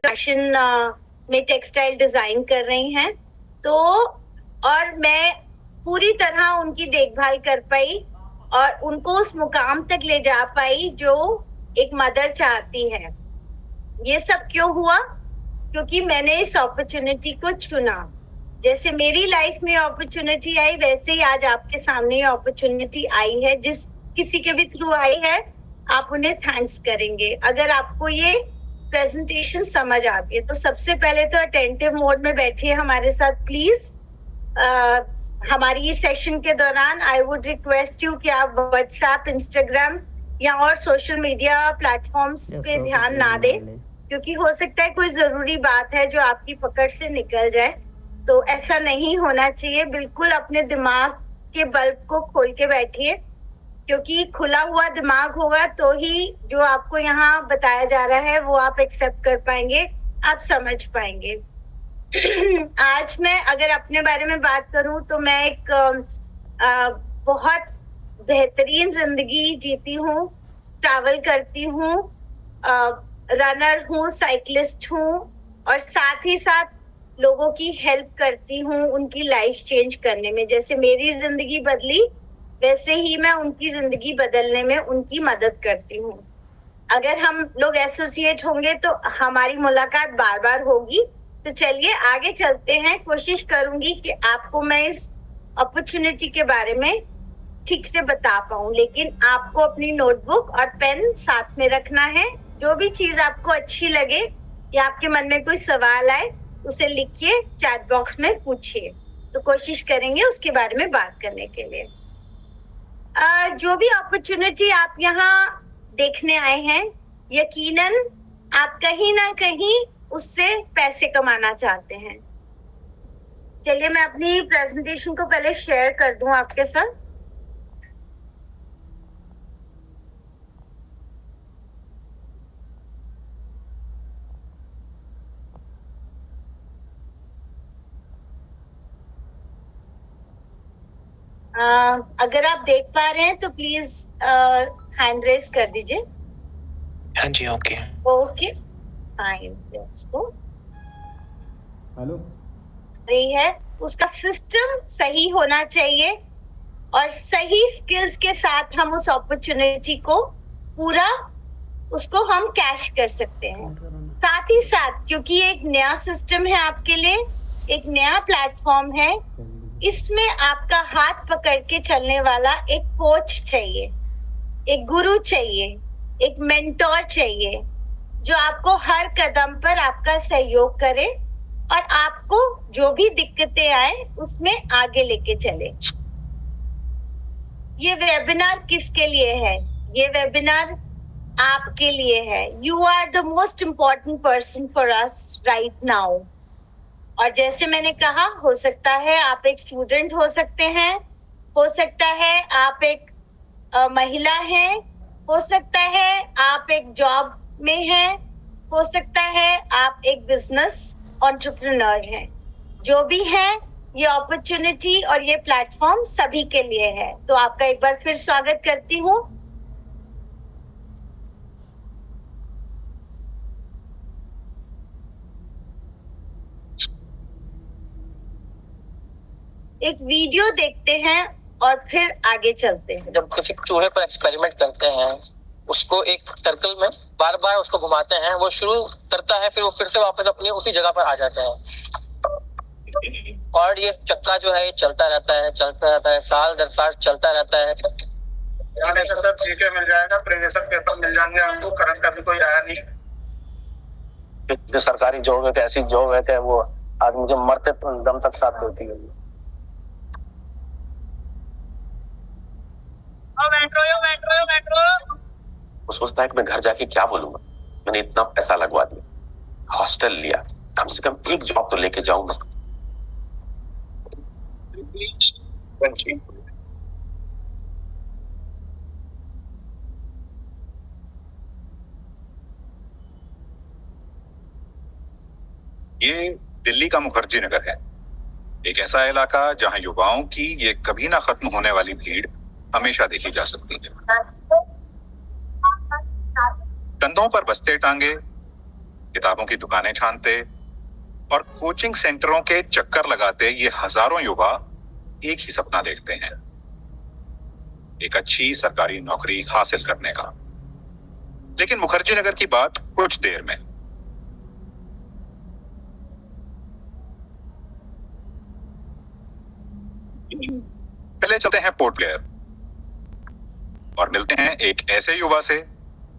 Fashion में textile design कर रही हैं, तो और मैं पूरी तरह उनकी देखभाल कर पाई और उनको उस मुकाम तक ले जा पाई जो एक मदर चाहती है। ये सब क्यों हुआ? क्योंकि मैंने इस अपॉर्चुनिटी को चुना। जैसे मेरी लाइफ में अपॉर्चुनिटी आई, वैसे ही आज आपके सामने ये अपॉर्चुनिटी आई है। जिस किसी के भी थ्रू आई है, आप उन्हें थैंक्स करेंगे। अगर आपको ये प्रेजेंटेशन समझ आती है तो सबसे पहले तो अटेंटिव मोड में बैठिए हमारे साथ प्लीज। हमारी इस सेशन के दौरान आई वुड रिक्वेस्ट यू कि आप व्हाट्सएप, इंस्टाग्राम या और सोशल मीडिया प्लेटफॉर्म्स पे ध्यान ना दें, क्योंकि हो सकता है कोई जरूरी बात है जो आपकी पकड़ से निकल जाए। तो ऐसा नहीं होना चाहिए। बिल्कुल अपने दिमाग के बल्ब को खोल के बैठिए, क्योंकि खुला हुआ दिमाग होगा तो ही जो आपको यहाँ बताया जा रहा है वो आप एक्सेप्ट कर पाएंगे, आप समझ पाएंगे। आज मैं अगर अपने बारे में बात करूं तो मैं एक बहुत बेहतरीन जिंदगी जीती हूँ, ट्रैवल करती हूँ, रनर हूँ, साइकिलिस्ट हूँ और साथ ही साथ लोगों की हेल्प करती हूँ उनकी लाइफ चेंज करने में। जैसे मेरी जिंदगी बदली, वैसे ही मैं उनकी जिंदगी बदलने में उनकी मदद करती हूँ। अगर हम लोग एसोसिएट होंगे तो हमारी मुलाकात बार बार होगी। तो चलिए आगे चलते हैं। कोशिश करूंगी कि आपको मैं इस अपॉर्चुनिटी के बारे में ठीक से बता पाऊं, लेकिन आपको अपनी नोटबुक और पेन साथ में रखना है। जो भी चीज आपको अच्छी लगे या आपके मन में कोई सवाल आए उसे लिखिए, चैट बॉक्स में पूछिए। तो कोशिश करेंगे उसके बारे में बात करने के लिए। जो भी अपॉर्चुनिटी आप यहाँ देखने आए हैं, यकीनन आप कहीं ना कहीं उससे पैसे कमाना चाहते हैं। चलिए मैं अपनी प्रेजेंटेशन को पहले शेयर कर दूं आपके साथ। अगर आप देख पा रहे हैं तो प्लीज हैंड रेज कर दीजिए। हाँ जी, okay okay fine. Let's go. Hello. रही है उसका सिस्टम सही होना चाहिए और सही स्किल्स के साथ हम उस अपॉर्चुनिटी को पूरा उसको हम कैश कर सकते हैं। साथ ही साथ क्योंकि ये एक नया सिस्टम है आपके लिए, एक नया प्लेटफॉर्म है, इसमें आपका हाथ पकड़ के चलने वाला एक कोच चाहिए, एक गुरु चाहिए, एक मेंटोर चाहिए जो आपको हर कदम पर आपका सहयोग करे और आपको जो भी दिक्कतें आए उसमें आगे लेके चले। ये वेबिनार किसके लिए है? ये वेबिनार आपके लिए है। You are the most important person for us right now. और जैसे मैंने कहा, हो सकता है आप एक स्टूडेंट हो सकते हैं, हो सकता है आप एक महिला हैं, हो सकता है आप एक जॉब में हैं, हो सकता है आप एक बिजनेस एंटरप्रेन्योर हैं। जो भी है, ये अपॉर्चुनिटी और ये प्लेटफॉर्म सभी के लिए है। तो आपका एक बार फिर स्वागत करती हूँ। एक वीडियो देखते हैं और फिर आगे चलते हैं। जब किसी चूहे पर एक्सपेरिमेंट करते हैं, उसको एक सर्कल में बार बार उसको घुमाते हैं, वो शुरू करता है, फिर वो फिर से वापस अपनी उसी जगह पर आ जाता है। और ये चक्का जो है ये चलता रहता है, साल दर साल चलता रहता है। सब ठीक है, मिल जाएगा, प्रेशर पेपर मिल जाएंगे आपको, करंट का भी कोई आया नहीं। जो सरकारी जॉब है, ऐसी जॉब है वो आज मुझे मरते दम तक साथ देती है। वो सोचता है कि मैं घर जाके क्या बोलूंगा, मैंने इतना पैसा लगवा दिया, हॉस्टल लिया, कम से कम एक जॉब तो लेके जाऊंगा। ये दिल्ली का मुखर्जी नगर है, एक ऐसा इलाका जहां युवाओं की ये कभी ना खत्म होने वाली भीड़ हमेशा देखी जा सकती है। कंधों पर बस्ते टांगे, किताबों की दुकानें छानते और कोचिंग सेंटरों के चक्कर लगाते ये हजारों युवा एक ही सपना देखते हैं, एक अच्छी सरकारी नौकरी हासिल करने का। लेकिन मुखर्जी नगर की बात कुछ देर में। पहले चलते हैं पोर्ट ब्लेयर और मिलते हैं एक ऐसे युवा से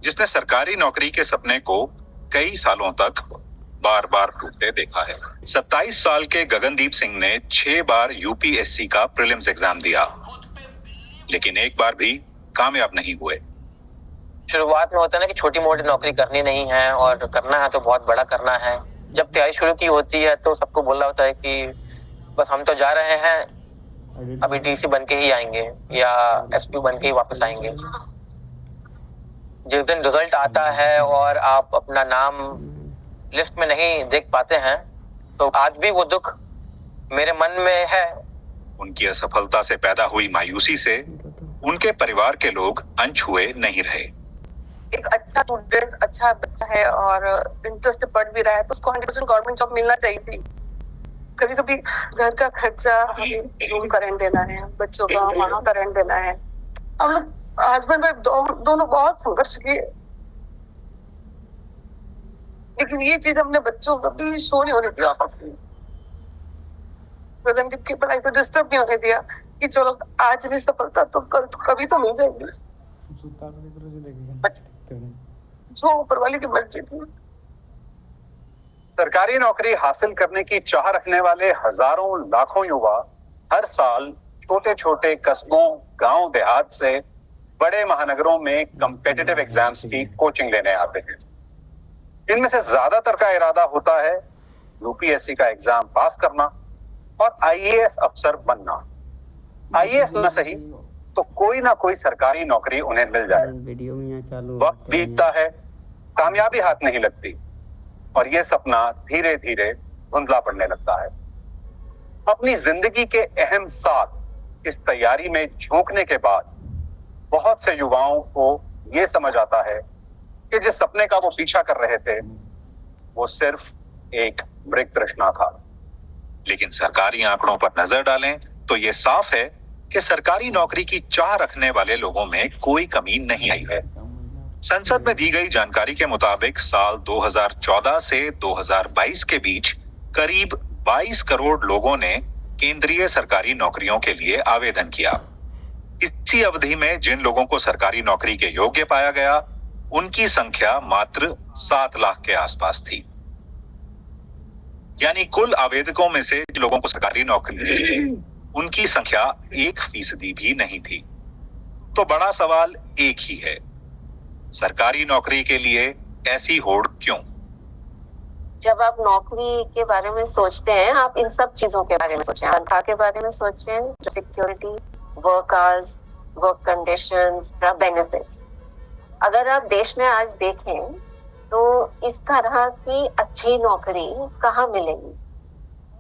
जिसने सरकारी नौकरी के सपने को कई सालों तक बार बार टूटते देखा है। 27 साल के गगनदीप सिंह ने 6 बार यूपीएससी का प्रीलिम्स एग्जाम दिया, लेकिन एक बार भी कामयाब नहीं हुए। शुरुआत में होता है ना कि छोटी मोटी नौकरी करनी नहीं है और करना है तो बहुत बड़ा करना है। जब तैयारी शुरू की होती है तो सबको बोला होता है कि बस हम तो जा रहे हैं, अभी डीसी बन के ही आएंगे या एसपी बन के ही वापस आएंगे। जिस दिन रिजल्ट आता है और आप अपना नाम लिस्ट में नहीं देख पाते हैं तो आज भी वो दुख मेरे मन में है। उनकी असफलता से पैदा हुई मायूसी से उनके परिवार के लोग अनछुए नहीं रहे। एक अच्छा स्टूडेंट, अच्छा बच्चा है और इंटरेस्ट से पढ़ भी रहा है तो उसको 100% गवर्नमेंट जॉब मिलना चाहिए थी। कभी कभी घर का खर्चा, रूम का रेंट देना है, बच्चों का वहाँ का रेंट देना है। हम लोग हस्बैंड वाइफ दोनों बहुत संघर्ष किए, लेकिन ये चीज हमने बच्चों को कभी शो नहीं होने दिया, आपस में गगनदीप की पढ़ाई को डिस्टर्ब नहीं होने दिया कि चलो आज भी सफलता तो कल कभी तो मिल जाएगी, जो ऊपर वाले की मर्जी थी। सरकारी नौकरी हासिल करने की चाह रखने वाले हजारों लाखों युवा हर साल छोटे छोटे कस्बों, गांव देहात से बड़े महानगरों में कॉम्पिटिटिव एग्जाम्स की कोचिंग लेने आते हैं। इनमें से ज्यादातर का इरादा होता है यूपीएससी का एग्जाम पास करना और आईएएस अफसर बनना। आईएएस न सही तो कोई ना कोई सरकारी नौकरी उन्हें मिल जाए। वक्त बीतता है, कामयाबी हाथ नहीं लगती और ये सपना धीरे धीरे धुंधला पड़ने लगता है। अपनी जिंदगी के अहम साल इस तैयारी में झोंकने के बाद बहुत से युवाओं को ये समझ आता है कि जिस सपने का वो पीछा कर रहे थे वो सिर्फ एक मृग तृष्णा था। लेकिन सरकारी आंकड़ों पर नजर डालें तो ये साफ है कि सरकारी नौकरी की चाह रखने वाले लोगों में कोई कमी नहीं आई है। संसद में दी गई जानकारी के मुताबिक साल 2014 से 2022 के बीच करीब 22 करोड़ लोगों ने केंद्रीय सरकारी नौकरियों के लिए आवेदन किया। इसी अवधि में जिन लोगों को सरकारी नौकरी के योग्य पाया गया उनकी संख्या मात्र 7 लाख के आसपास थी। यानी कुल आवेदकों में से जिन लोगों को सरकारी नौकरी मिली उनकी संख्या 1% भी नहीं थी। तो बड़ा सवाल एक ही है, सरकारी नौकरी के लिए ऐसी होड़ क्यों? जब आप नौकरी के बारे में सोचते हैं, आप इन सब चीजों के बारे में सोचें, तनख्वाह के बारे में सोचें, जो security, work hours, work conditions, benefits. अगर आप देश में आज देखें तो इस तरह की अच्छी नौकरी कहाँ मिलेगी?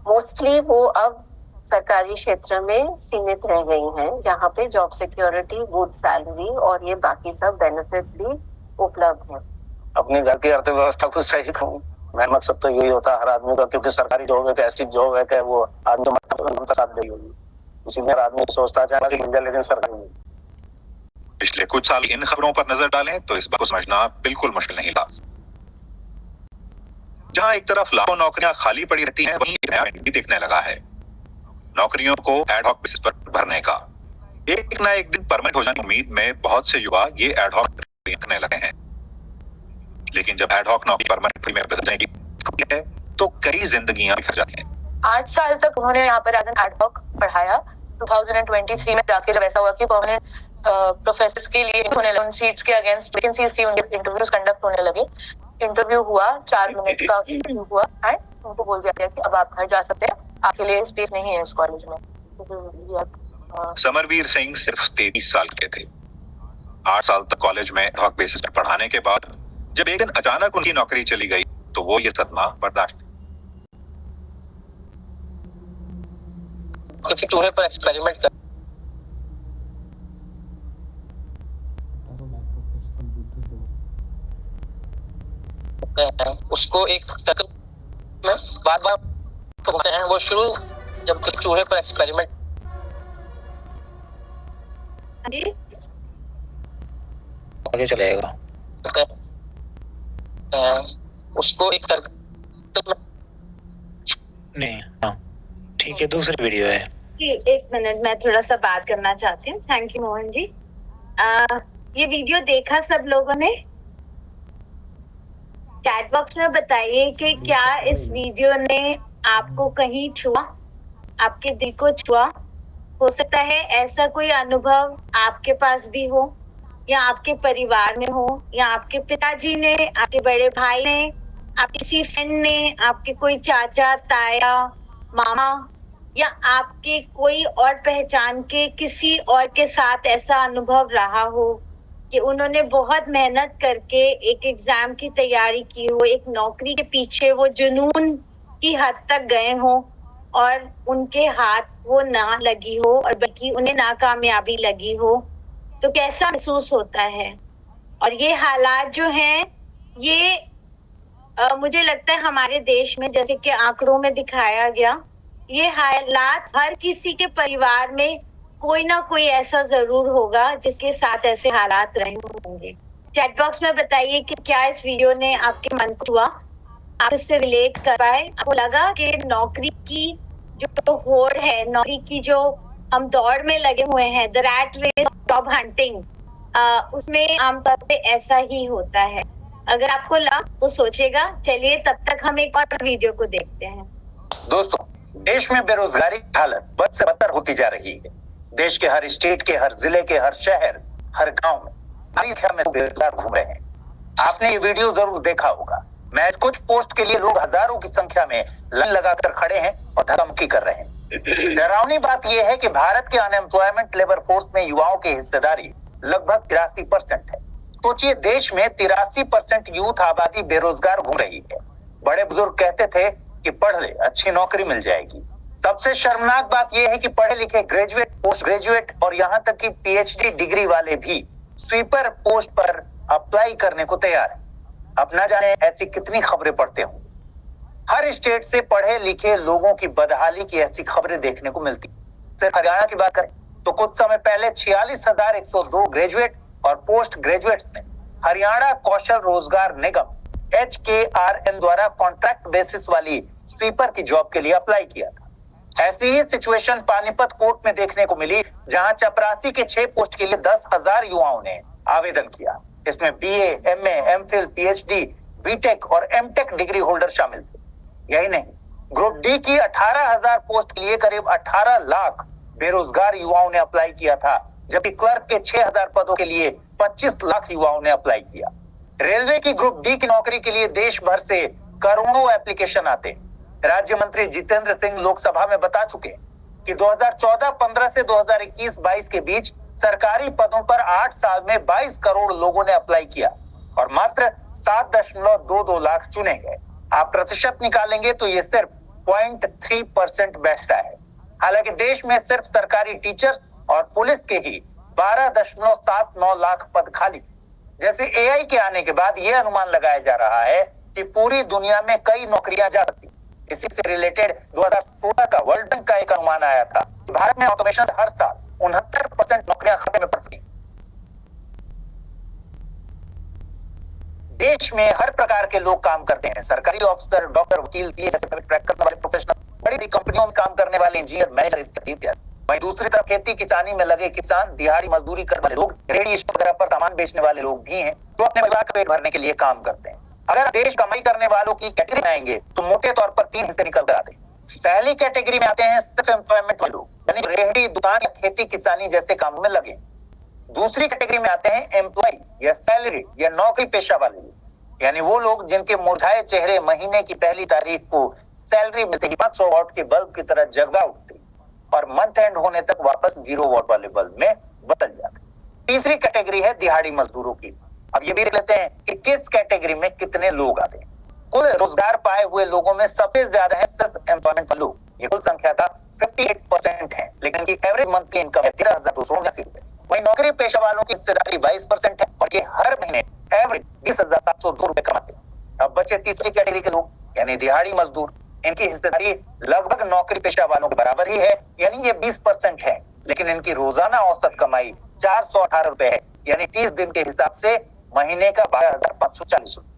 मोस्टली वो अब सरकारी क्षेत्र में सीमित रह गई हैं, जहाँ पे जॉब सिक्योरिटी, गुड सैलरी और ये बाकी सब बेनिफिट्स भी उपलब्ध हैं। अपने घर की अर्थव्यवस्था को सही कहूँ, मैं मकसद तो यही होता है हर आदमी का, क्योंकि सरकारी जॉब है ऐसी जॉब है कि वो आदमी का साथ गई होगी। इसी में हर आदमी सोचता है लेकिन सरकारी नहीं। पिछले कुछ साल इन खबरों पर नजर डालें तो इस बात को समझना बिल्कुल मुश्किल नहीं था। जहां एक तरफ लाखों नौकरियां खाली पड़ी रहती हैं, वहीं एक नया ट्रेंड भी दिखने लगा है, नौकरियों को एड हॉक बेसिस पर भरने का। एक ना एक दिन परमानेंट हो जाने की उम्मीद में बहुत से युवा ये एड हॉक करने लगे हैं। लेकिन जब एड हॉक नौकरी परमानेंट में बदलने की है तो कई जिंदगियां बिखर जाती हैं। 8 साल तक उन्होंने यहाँ पर एड हॉक पढ़ाया। 2023 में जाके जब ऐसा हुआ कि परमानेंट प्रोफेसर्स के लिए होने लगे, सीट्स के अगेंस्ट वैकेंसीज थी, उनके इंटरव्यूज कंडक्ट होने लगे। इंटरव्यू हुआ, 4 मिनट का इंटरव्यू हुआ एंड उनको बोल दिया गया कि अब आप घर जा सकते हैं, आपके लिए स्पेस नहीं है इस कॉलेज में। समरवीर सिंह सिर्फ 23 साल के थे। 8 साल तक कॉलेज में एड हॉक बेसिस पर पढ़ाने के बाद जब एक दिन अचानक उनकी नौकरी चली गई तो वो ये सदमा बर्दाश्त किसी चूहे पर एक्सपेरिमेंट कर करते हैं उसको एक सर्कल में बार बार घुमाते हैं। वो शुरू जब चूहे पर एक्सपेरिमेंट आगे चलेगा उसको एक सर्कल में नहीं। हाँ ठीक है, दूसरी वीडियो है जी। एक मिनट, मैं थोड़ा सा बात करना चाहती हूँ। Thank you Mohan ji. ये वीडियो देखा सब लोगों ने? चैट बॉक्स में बताइए कि क्या इस वीडियो ने आपको कहीं छुआ, आपके दिल को छुआ। हो सकता है ऐसा कोई अनुभव आपके पास भी हो, या आपके परिवार में हो, या आपके पिताजी ने, आपके बड़े भाई ने, आपके किसी फ्रेंड ने, आपके कोई चाचा, ताया, मामा, या आपके कोई और पहचान के किसी और के साथ ऐसा अनुभव रहा हो कि उन्होंने बहुत मेहनत करके एक एग्जाम की तैयारी की हो, एक नौकरी के पीछे वो जुनून की हद तक गए हो और उनके हाथ वो ना लगी हो और बल्कि उन्हें नाकामयाबी लगी हो, तो कैसा महसूस होता है। और ये हालात जो हैं ये मुझे लगता है हमारे देश में, जैसे कि आंकड़ों में दिखाया गया, ये हालात हर किसी के परिवार में कोई ना कोई ऐसा जरूर होगा जिसके साथ ऐसे हालात रहे होंगे। चैट बॉक्स में बताइए कि क्या इस वीडियो ने आपके मन को छुआ, आप इससे रिलेट कर पाए, आपको लगा कि नौकरी की जो होड़ है, नौकरी की जो हम दौड़ में लगे हुए हैं, the rat race job hunting, उसमें आमतौर पे ऐसा ही होता है। अगर आपको लगा तो सोचेगा। चलिए तब तक हम एक और वीडियो को देखते हैं। दोस्तों, देश में बेरोजगारी की हालत बद से बदतर होती जा रही है। देश के हर स्टेट के, हर जिले के, हर शहर, हर गांव में भारी संख्या में बेरोजगार घूम रहे हैं। आपने ये वीडियो जरूर देखा होगा। मैच कुछ पोस्ट के लिए लोग हजारों की संख्या में लाइन लगाकर खड़े हैं और धमकी कर रहे हैं। डरावनी बात यह है कि भारत के अनएम्प्लॉयमेंट लेबर फोर्स में युवाओं की हिस्सेदारी लगभग 83% है। सोचिए, देश में 83% यूथ आबादी बेरोजगार घूम रही है। बड़े बुजुर्ग कहते थे कि पढ़ ले, अच्छी नौकरी मिल जाएगी। सबसे शर्मनाक बात यह है कि पढ़े लिखे ग्रेजुएट, पोस्ट ग्रेजुएट और यहाँ तक कि पीएचडी डिग्री वाले भी स्वीपर पोस्ट पर अप्लाई करने को तैयार है। अब ना जाने ऐसी कितनी खबरें पढ़ते हों। हर स्टेट से पढ़े लिखे लोगों की बदहाली की ऐसी खबरें देखने को मिलती। सिर्फ हरियाणा की बात करें तो कुछ समय पहले 46,102 ग्रेजुएट और पोस्ट ग्रेजुएट्स ने हरियाणा कौशल रोजगार निगम HKRN द्वारा कॉन्ट्रैक्ट बेसिस वाली स्वीपर की जॉब के लिए अप्लाई किया था। ऐसी ही सिचुएशन पानीपत कोर्ट में देखने को मिली, जहां चपरासी के 6 पोस्ट के लिए 10,000 युवाओं ने आवेदन किया। इसमें BA, MA, MPhil, PhD, BTech और MTech डिग्री होल्डर शामिल थे। यही नहीं, ग्रुप डी की 18,000 पोस्ट के लिए करीब 18 लाख बेरोजगार युवाओं ने अप्लाई किया था, जबकि क्लर्क के 6,000 पदों के लिए 25 लाख युवाओं ने अप्लाई किया। रेलवे की ग्रुप डी की नौकरी के लिए देश भर से करोड़ों एप्लीकेशन आते हैं। राज्य मंत्री जितेंद्र सिंह लोकसभा में बता चुके हैं कि 2014-15 से 2021-22 के बीच सरकारी पदों पर 8 साल में 22 करोड़ लोगों ने अप्लाई किया और मात्र 7.22 लाख चुने गए। आप प्रतिशत निकालेंगे तो ये सिर्फ 0.3% बैठता है। हालांकि देश में सिर्फ सरकारी टीचर्स और पुलिस के ही 12.79 लाख पद खाली। जैसे AI के आने के बाद यह अनुमान लगाया जा रहा है कि पूरी दुनिया में कई नौकरियां जा सकती। इसी से रिलेटेड 2016 का वर्ल्ड बैंक का एक अनुमान आया था कि भारत में ऑटोमेशन हर साल 69% नौकरियां खत्म में पड़ती। देश में हर प्रकार के लोग काम करते हैं। सरकारी ऑफिसर, डॉक्टर, वकील, जैसे ट्रैक करने वाले प्रोफेशनल, बड़ी कंपनियों में काम करने वाले इंजीनियर, मैनेजर इत्यादि। वहीं दूसरी तरफ खेती किसानी में लगे किसान, दिहाड़ी मजदूरी करने वाले लोग, रेडी स्टोर वगैरह पर सामान बेचने वाले लोग भी हैं, जो अपने परिवार का पेट भरने के लिए काम करते हैं। अगर देश कमाई करने वालों की कैटेगरी में आएंगे तो मोटे तौर पर 3 हिस्से निकल कर आते हैं। पहली कैटेगरी में आते हैं सेल्फ एम्प्लॉयमेंट वाले लोग, यानी रेहड़ी, दुकान या खेती किसानी जैसे कामों में लगे। दूसरी कैटेगरी में आते हैं एम्प्लॉय या सैलरी या नौकरी पेशा वाले लोग, यानी वो लोग जिनके मुरझाए चेहरे महीने की पहली तारीख को सैलरी मिलते ही 500 वॉट के बल्ब की तरह जगवा उठते और मंथ एंड होने तक वापस 0 वॉट वाले बल्ब में बदल जाते। तीसरी कैटेगरी है दिहाड़ी मजदूरों की। अब ये भी देख लेते हैं कि किस कैटेगरी में कितने लोग आते हैं। कुल रोजगार पाए हुए लोगों में सबसे ज्यादा है सेल्फ एम्प्लॉयमेंट लोग। ये कुल संख्या का 58% है, लेकिन इनकी एवरेज मंथली इनकम है 13,279 रुपए। वहीं नौकरी पेशा वालों की हिस्सेदारी 22% है और ये हर महीने एवरेज 20,702 रुपए कमाते हैं। अब बचे तीसरी कैटेगरी के लोग, यानी दिहाड़ी मजदूर। इनकी हिस्सेदारी लगभग नौकरी पेशा वालों के बराबर ही है, यानी ये 20% है, लेकिन इनकी रोजाना औसत कमाई 418 रुपए है, यानी 30 दिन के हिसाब से महीने का 12,540 रुपए।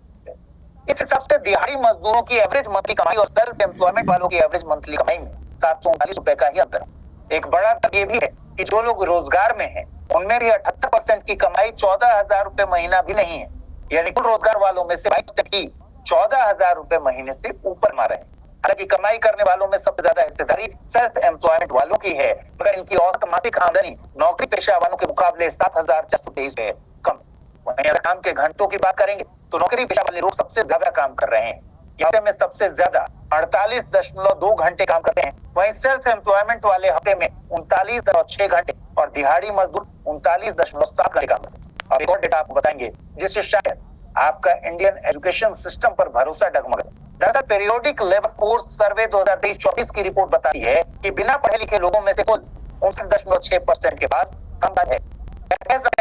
इस हिसाब से दिहाड़ी मजदूरों की एवरेज मंथली कमाई और सेल्फ एम्प्लॉयमेंट वालों की एवरेज मंथली कमाई में 739 रुपए का ही अंतर है। एक बड़ा अंतर ये भी है कि जो लोग रोजगार में हैं, उनमें भी 78% की कमाई 14,000 रुपए महीना भी नहीं है, यानी कुल रोजगार वालों में से 22% की 14,000 रुपए महीने से ऊपर मार रहे हैं। हालांकि कमाई करने वालों में सबसे ज्यादा हिस्सेदारी सेल्फ एम्प्लॉयमेंट वालों की है, मगर इनकी औसत मासिक आमदनी नौकरी पेशा वालों के मुकाबले 7,423 है कम। वहीं अगर काम के घंटों की बात करेंगे तो नौकरी पेशा वाले लोग सबसे ज्यादा काम कर रहे हैं, हफ्ते में सबसे ज्यादा 48.2 घंटे काम करते हैं। वहीं सेल्फ एम्प्लॉयमेंट वाले हफ्ते में 39.6 घंटे और दिहाड़ी मजदूर 39.7 घंटे काम करते हैं। अब एक और डेटा आपको बताएंगे जिससे शायद आपका इंडियन एजुकेशन सिस्टम पर भरोसा डगमग। दरअसल पीरियोडिक लेबर फोर्स सर्वे 2023-24 की रिपोर्ट बताती है कि बिना पढ़े लिखे लोगों में से कुल 59.6% के पास काम है,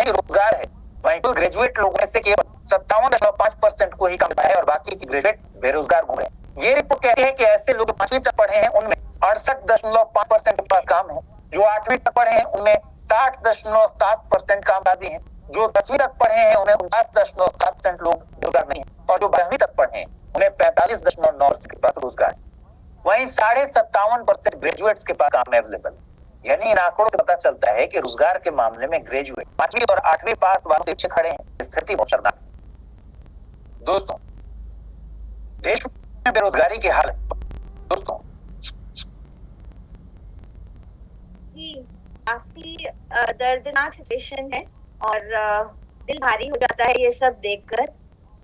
रोजगार है। वहीं कुल ग्रेजुएट लोगों में से केवल 57.5% को ही काम है और बाकी की ग्रेजुएट बेरोजगार घूम रहे हैं। ये रिपोर्ट कहती है कि ऐसे लोग 5वीं तक पढ़े हैं उनमें 68.5% के पास काम है, जो 8वीं तक पढ़े हैं उनमें 60.7% कामकाजी हैं, जो 10वीं तक पढ़े हैं उन्हें 49.7% लोग रोजगार नहीं है और जो 12वीं तक पढ़े हैं उन्हें 45.9% के पास रोजगार है। वहीं 57.5% ग्रेजुएट्स के पास काम अवेलेबल। यानी इन आंकड़ों से पता चलता है कि रोजगार के मामले में ग्रेजुएट 5वीं और 8वीं पास वालों से पीछे खड़े हैं। स्थिति बहुत शर्मनाक है। दोस्तों, देश में बेरोजगारी की हालत दोस्तों काफी दर्दनाक सिचुएशन है और दिल भारी हो जाता है ये सब देखकर।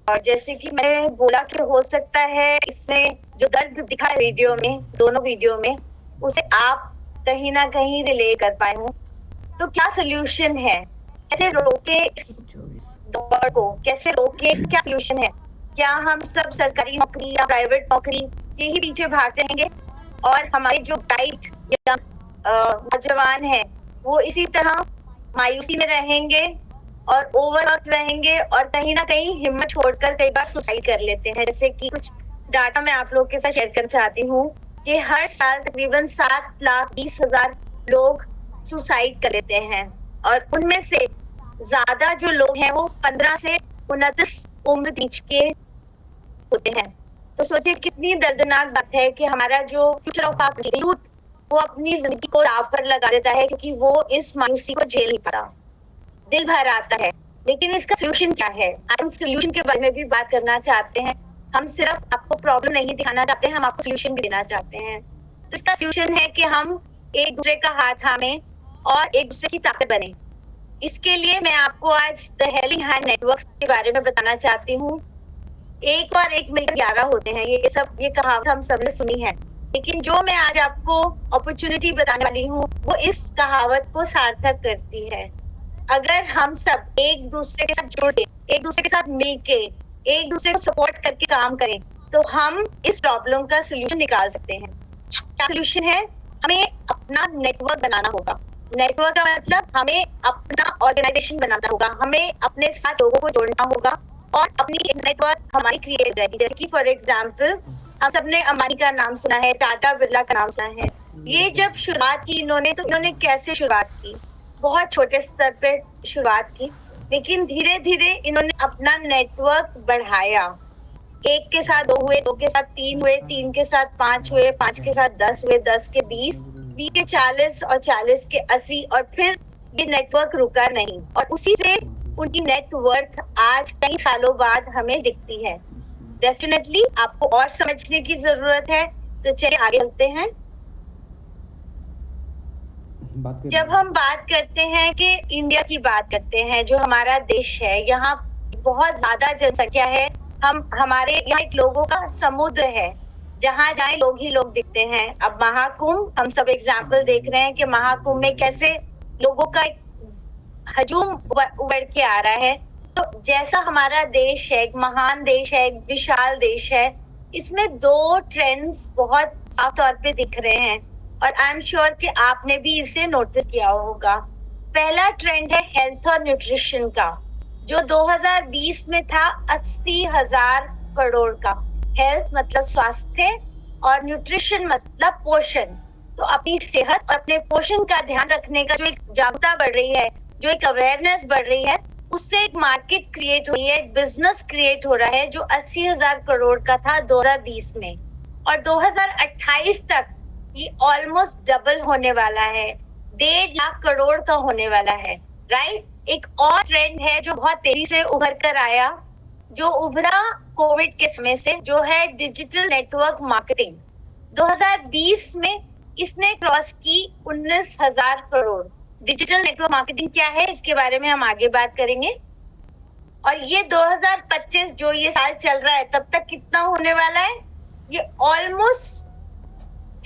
और जैसे कि मैंने बोला कि हो सकता है इसमें जो दर्द दिखा है वीडियो में, दोनों वीडियो में, उसे आप कहीं ना कहीं रिलेट कर पाए हो। तो क्या सोल्यूशन है, कैसे रोके इस दौर को, कैसे रोके, क्या सोल्यूशन है? क्या हम सब सरकारी नौकरी या प्राइवेट नौकरी के ही पीछे भागते रहेंगे और हमारे जो ब्राइट या नौजवान है वो इसी तरह मायूसी में रहेंगे और ओवरवर्क रहेंगे और कहीं ना कहीं हिम्मत छोड़कर कई बार सुसाइड कर लेते हैं? जैसे कि कुछ डाटा मैं आप लोग के साथ शेयर करना चाहती हूँ कि हर साल तकरीबन 7,20,000 लोग सुसाइड कर लेते हैं और उनमें से ज्यादा जो लोग हैं वो 15 से 29 उम्र बीच के होते हैं। तो सोचिए कितनी दर्दनाक बात है कि हमारा जो फ्यूचर ऑफ आवर यूथ वो अपनी जिंदगी को दांव पर लगा देता है क्योंकि वो इस मायूसी को झेल नहीं पाता। दिल भर आता है, लेकिन इसका सोल्यूशन क्या है? हम सोल्यूशन के बारे में भी बात करना चाहते हैं। हम सिर्फ आपको प्रॉब्लम नहीं दिखाना चाहते हैं, हम आपको सोल्यूशन भी देना चाहते हैं। तो इसका सोल्यूशन है कि हम एक दूसरे का हाथ थामें और एक दूसरे की ताकत बने। इसके लिए मैं आपको आज द हेल्पिंग हैंड नेटवर्क के बारे में बताना चाहती हूँ। एक और एक मिलकर 11 होते हैं, ये कहावत हम सबने सुनी है, लेकिन जो मैं आज आपको अपॉर्चुनिटी बताने वाली हूँ वो इस कहावत को सार्थक करती है। अगर हम सब एक दूसरे के साथ जुड़ के, एक दूसरे के साथ मिलके, एक दूसरे को सपोर्ट करके काम करें तो हम इस प्रॉब्लम का सोल्यूशन निकाल सकते हैं। क्या सोल्यूशन है? हमें अपना नेटवर्क बनाना होगा। नेटवर्क का मतलब हमें अपना ऑर्गेनाइजेशन बनाना होगा, हमें अपने साथ लोगों को जोड़ना होगा और अपनी एक नेटवर्क हमारी क्रिएट हो जाएगी। जैसे कि फॉर एग्जाम्पल हम सबने अंबानी का नाम सुना है, टाटा बिरला का नाम सुना है। ये जब शुरुआत की इन्होंने कैसे शुरुआत की? बहुत छोटे स्तर पे शुरुआत की, लेकिन धीरे धीरे इन्होंने अपना नेटवर्क बढ़ाया। 1 के साथ 2 हुए, 2 के साथ 3 हुए, 3 के साथ 5 हुए, 5 के साथ 10 हुए, 10 के 20, 20 के 40 और 40 के 80 और फिर ये नेटवर्क रुका नहीं और उसी से उनकी नेटवर्थ आज कई सालों बाद हमें दिखती है। डेफिनेटली आपको और समझने की जरूरत है, तो चलिए आगे चलते हैं। जब हम बात करते हैं कि इंडिया की बात करते हैं, जो हमारा देश है, यहाँ बहुत ज्यादा जनसंख्या है। हमारे यहाँ एक लोगों का समुद्र है, जहाँ जाए लोग ही लोग दिखते हैं। अब महाकुंभ, हम सब एग्जाम्पल देख रहे हैं कि महाकुंभ में कैसे लोगों का एक हजूम उभर के आ रहा है। तो जैसा हमारा देश है, एक महान देश है, एक विशाल देश है, इसमें 2 ट्रेंड्स बहुत साफ तौर पे दिख रहे हैं और आई एम श्योर कि आपने भी इसे नोटिस किया होगा। पहला ट्रेंड है हेल्थ और न्यूट्रिशन का, जो 2020 में था 80,000 करोड़ का। हेल्थ मतलब स्वास्थ्य और न्यूट्रिशन मतलब पोषण। तो अपनी सेहत और अपने पोषण का ध्यान रखने का जो एक जागरूकता बढ़ रही है, जो एक अवेयरनेस बढ़ रही है, उससे एक मार्केट क्रिएट हुई है, एक बिजनेस क्रिएट हो रहा है जो 80,000 करोड़ का था 2020 में, और 2028 तक ये ऑलमोस्ट डबल होने वाला है, 1.5 लाख करोड़ का होने वाला है। राइट। एक और ट्रेंड है जो बहुत तेजी से उभर कर आया, जो उभरा कोविड के समय से, जो है डिजिटल नेटवर्क मार्केटिंग। 2020 में इसने क्रॉस की 19,000 करोड़। डिजिटल नेटवर्क मार्केटिंग क्या है, इसके बारे में हम आगे बात करेंगे। और ये 2025 जो ये साल चल रहा है, तब तक कितना होने वाला है, ये ऑलमोस्ट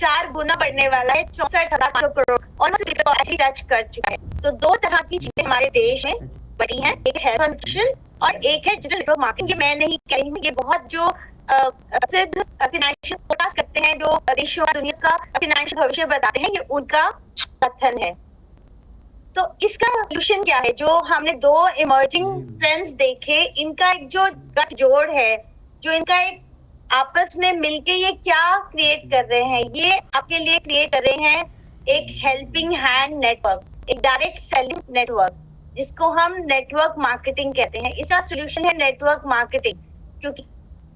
4 गुना बढ़ने वाला है, 64,000 करोड़ ऑलमोस्ट ऐसी टच कर चुका है। तो 2 तरह की चीजें हमारे देश में बढ़ी हैं, एक है न्यूट्रिशन और एक है डिजिटल नेटवर्क मार्केटिंग। ये मैं नहीं कह रही हूँ, ये बहुत जो सिद्ध फाइनेंशियल फोरकास्ट करते हैं, जो देशों और दुनिया का फाइनेंशियल भविष्य बताते हैं, ये उनका कथन है। तो इसका सोल्यूशन क्या है? जो हमने 2 इमर्जिंग ट्रेंड्स देखे, इनका एक जो गठजोड़ है, जो इनका एक आपस में मिलके ये क्या क्रिएट कर रहे हैं, ये आपके लिए क्रिएट कर रहे हैं एक हेल्पिंग हैंड नेटवर्क, एक डायरेक्ट सेलिंग नेटवर्क, जिसको हम नेटवर्क मार्केटिंग कहते हैं। इसका सोल्यूशन है नेटवर्क मार्केटिंग, क्योंकि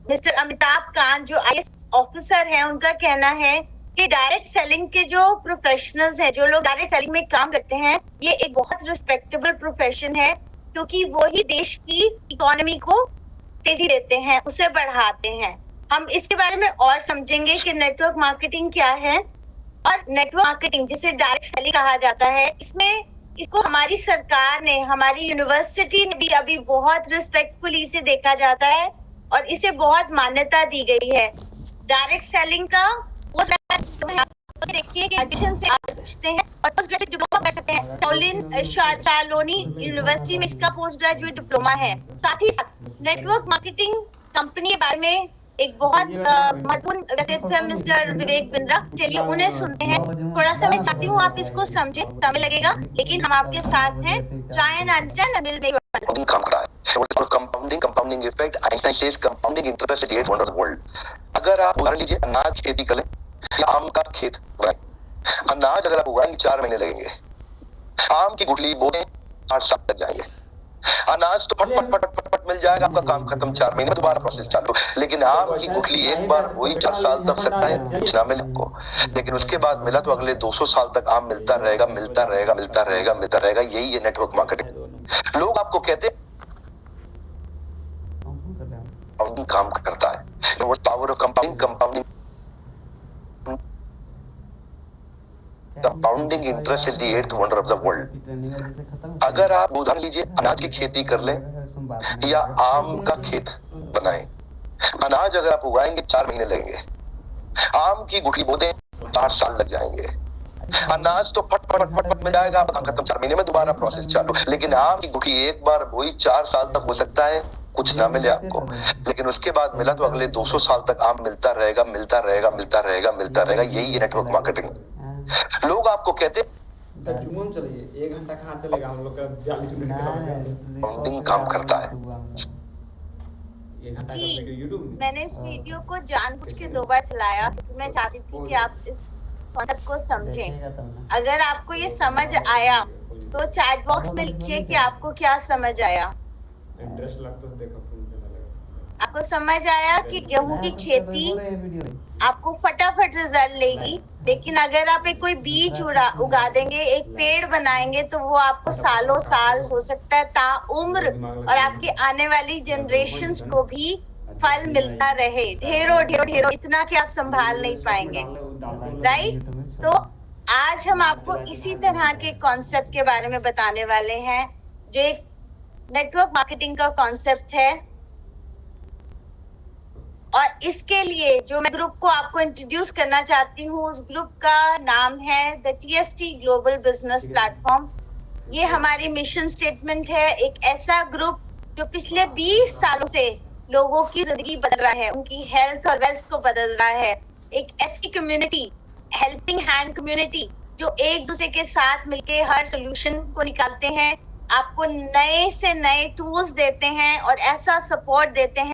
मिस्टर अमिताभ कांत जो IAS ऑफिसर हैं, उनका कहना है कि डायरेक्ट सेलिंग के जो प्रोफेशनल्स हैं, जो लोग डायरेक्ट सेलिंग में काम करते हैं, ये एक बहुत रिस्पेक्टेबल प्रोफेशन है, क्योंकि वो ही देश की इकोनॉमी को तेजी देते हैं, उसे बढ़ाते हैं। हम इसके बारे में और समझेंगे कि नेटवर्क मार्केटिंग क्या है। और नेटवर्क मार्केटिंग, जिसे डायरेक्ट सेलिंग कहा जाता है, इसको हमारी सरकार ने, हमारी यूनिवर्सिटी ने भी अभी बहुत रिस्पेक्टफुली इसे देखा जाता है और इसे बहुत मान्यता दी गई है। डायरेक्ट सेलिंग का वो देखिए कि एडिशन से आप बचते हैं और पोस्ट ग्रेजुएट डिप्लोमा कर सकते हैं। शालोनी यूनिवर्सिटी में इसका पोस्ट ग्रेजुएट डिप्लोमा है। साथ ही साथ नेटवर्क मार्केटिंग कंपनी के बारे में एक बहुत महत्वपूर्ण व्यक्तित्व है मिस्टर विवेक बिंद्रा। चलिए उन्हें सुनते हैं। थोड़ा सा मैं चाहती हूँ आप इसको समझें, समय लगेगा, लेकिन हम आपके साथ हैं। Try and understand and will make compounding effect, Einstein says compounding interest is the wonder of the world. अगर आप उदाहरण लीजिए, अनाज खेती करें या आम का खेत बनाएं, अनाज अगर आप उगाएंगे 4 महीने लगेंगे, आम की गुठली बोते 8 साल लग जाएंगे। अनाज तो फट मिल जाएगा, आपका काम खत्म, 4 महीने में दोबारा प्रोसेस चालू। लेकिन आम की गुठली एक बार हुई, 4 साल तक सकता है कुछ ना मिले आपको, लेकिन उसके बाद मिला तो अगले 200 साल तक आम मिलता रहेगा, मिलता रहेगा, मिलता रहेगा, मिलता रहेगा। यही है नेटवर्क मार्केटिंग। लोग आपको कहते हैं काम करता है, power of compounding compounding interest is the 8th wonder of the world. अगर आप उदाहरण लीजिए, अनाज की खेती कर लें या आम का खेत बनाएं, अनाज अगर आप उगाएंगे 4 महीने लगेंगे, आम की गुठली बोते 8 साल लग जाएंगे। अनाज तो फट मिल जाएगा, आपका खत्म, 4 महीने में दोबारा प्रोसेस चालू। लेकिन आम की गुठली एक बार हुई, 4 साल तक हो सकता है कुछ ना मिले आपको, लेकिन उसके बाद मिला तो अगले 200 साल तक आम मिलता रहेगा, मिलता रहेगा, मिलता रहेगा, मिलता रहेगा। यही है नेटवर्क मार्केटिंग। लोग आपको कहते चलिए 1 घंटा कहाँ चलेगा, हम लोग का 40 मिनट कंपाउंडिंग काम करता है। मैंने इस वीडियो को जानबूझ के 2 बार चलाया, मैं चाहती थी कि आप इस कॉन्सेप्ट को समझें। अगर आपको ये समझ आया तो चैट बॉक्स में लिखिए कि आपको क्या समझ आया। इंटरेस्ट लगता है, देखो आपको समझ आया कि गेहूं की खेती आपको फटाफट रिजल्ट लेगी, लेकिन अगर आप एक कोई बीज उगा देंगे, एक पेड़ बनाएंगे, तो वो आपको सालों साल, हो सकता है ताउम्र, और आपकी आने वाली जनरेशंस को भी फल मिलता रहे, ढेरों, इतना कि आप संभाल नहीं पाएंगे। राइट। तो आज हम आपको इसी तरह के कॉन्सेप्ट के बारे में बताने वाले हैं, जो एक नेटवर्क मार्केटिंग का कॉन्सेप्ट है। और इसके लिए जो मैं ग्रुप को आपको इंट्रोड्यूस करना चाहती हूँ, उस ग्रुप का नाम है the TFT global business platform. ये हमारी मिशन स्टेटमेंट है, एक ऐसा ग्रुप जो पिछले 20 सालों से लोगों की जिंदगी बदल रहा है, उनकी हेल्थ और वेल्थ को बदल रहा है। एक ऐसी कम्युनिटी, हेल्पिंग हैंड कम्युनिटी, जो एक दूसरे के साथ मिलके हर सोल्यूशन को निकालते हैं, आपको नए से नए टूल्स देते हैं और ऐसा सपोर्ट देते हैं